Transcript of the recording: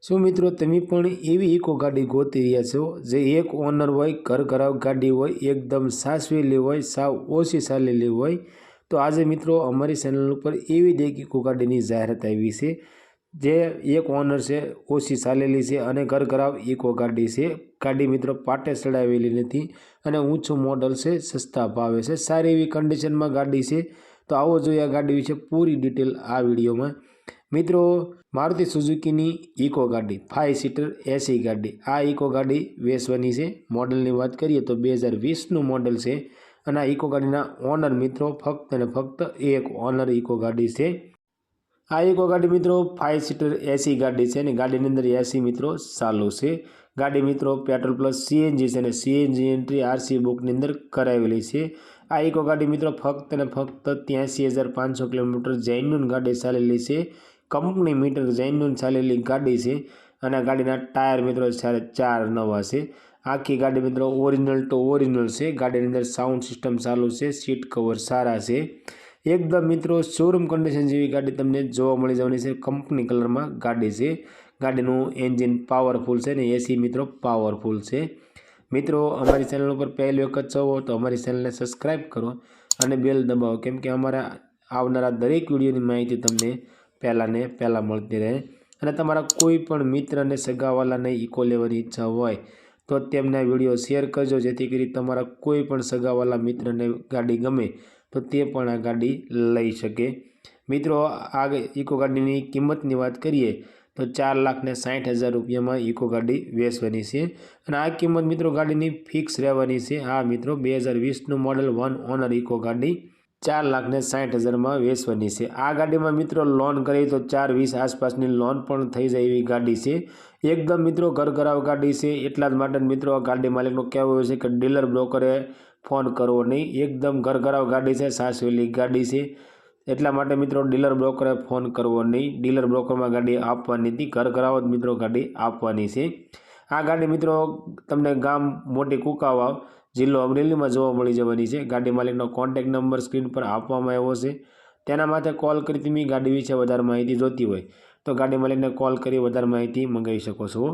શું મિત્રો તમે પણ એવી ઇકો ગાડી ગોતી રહ્યા છો જે એક ઓનર હોય, ઘર ઘરાવ ગાડી હોય, એકદમ સાસવેલી હોય, સાવ ઓછી ચાલેલી હોય? તો આજે મિત્રો અમારી ચેનલ ઉપર એવી જ એક ઇકો ગાડીની જાહેરાત આવી છે જે એક ઓનર છે, ઓછી ચાલેલી છે અને ઘર ઘરાવ ઇકો ગાડી છે। ગાડી મિત્રો પાટે ચડાવેલી નથી અને ઊંચું મોડલ છે, સસ્તા ભાવે છે, સારી એવી કન્ડિશનમાં ગાડી છે। તો આવો જોઈએ આ ગાડી વિશે પૂરી ડિટેલ આ વિડીયોમાં। મિત્રો મારુતિ સુઝુકીની ઇકો ગાડી 5 સીટર એસી ગાડી, આ ઇકો ગાડી વેચવાની છે। મોડલની વાત કરીએ તો 2020નું મોડલ છે અને આ ઇકો ગાડીના ઓનર મિત્રો ફક્ત અને ફક્ત એક ઓનર ઇકો ગાડી છે। આ ઇકો ગાડી મિત્રો 5 સીટર એસી ગાડી છે અને ગાડીની અંદર એસી મિત્રો ચાલુ છે। ગાડી મિત્રો પેટ્રોલ પ્લસ સીએનજી છે અને સીએનજી એન્ટ્રી આરસી બુકની અંદર કરાવેલી છે। આ ઇકો ગાડી મિત્રો ફક્ત અને ફક્ત 83,500 કિલોમીટર જેન્યુન ગાડી ચાલેલી છે। કંપની મીટર જેન્યુન ચાલેલી ગાડી છે અને ગાડીના ટાયર મિત્રો 4 નવા છે। આખી ગાડી મિત્રો ઓરિજિનલ ટુ ઓરિજિનલ છે। ગાડીની અંદર સાઉન્ડ સિસ્ટમ ચાલુ છે, સીટ કવર સારા છે, એકદમ મિત્રો શોરૂમ કન્ડિશન જેવી ગાડી તમને જોવા મળી જવાની છે। કંપની કલરમાં ગાડી છે। ગાડીનું એન્જિન પાવરફુલ છે ને એસી મિત્રો પાવરફુલ છે। મિત્રો અમારી ચેનલ ઉપર પહેલી વખત છો તો અમારી ચેનલને સબસ્ક્રાઈબ કરો અને બેલ દબાવો, કેમ કે અમારા આવનારા દરેક વિડીયોની માહિતી તમને પહેલાં મળતી રહે। અને તમારા કોઈ પણ મિત્ર અને સગાવાલાને ઇકો લેવાની ઈચ્છા હોય તો તેમના વિડીયો શેર કરજો, જેથી કરી તમારા કોઈ પણ સગાવાલા મિત્રને ગાડી ગમે તો તે પણ આ ગાડી લઈ શકે। મિત્રો આ ઇકો ગાડીની કિંમતની વાત કરીએ તો 4,60,000 રૂપિયામાં ઇકો ગાડી વેચવાની છે અને આ કિંમત મિત્રો ગાડીની ફિક્સ રહેવાની છે। આ મિત્રો 2020નું મોડલ 1 ઓનર ઇકો ગાડી 4,60,000માં વેચવાની છે। આ ગાડીમાં મિત્રો લોન કરીએ તો 4,20 આસપાસની લોન પણ થઈ જાય એવી ગાડી છે। એકદમ મિત્રો ઘર ઘરાવ ગાડી છે, એટલા જ માટે મિત્રો આ ગાડી માલિકનો કહેવું હોય છે કે ડીલર બ્રોકરે ફોન કરવો નહીં। એકદમ ઘર ઘરાવ ગાડી છે, સાસવેલી ગાડી છે, એટલા માટે મિત્રો ડીલર બ્રોકરે ફોન કરવો નહીં। ડીલર બ્રોકરમાં ગાડી આપવાની નથી, ઘર ઘરાવ જ મિત્રો ગાડી આપવાની છે। આ ગાડી મિત્રો તમને ગામ મોટી કુકાવાવ, જિલ્લો અમરેલીમાં જોવા મળી જવાની છે। ગાડી માલિકનો કોન્ટેક્ટ નંબર સ્ક્રીન પર આપવામાં આવ્યો છે, તેના માટે કોલ કરી તમે ગાડી વિશે વધારે માહિતી જોતી હોય તો ગાડી માલિકને કોલ કરી વધારે માહિતી મંગાવી શકો છો।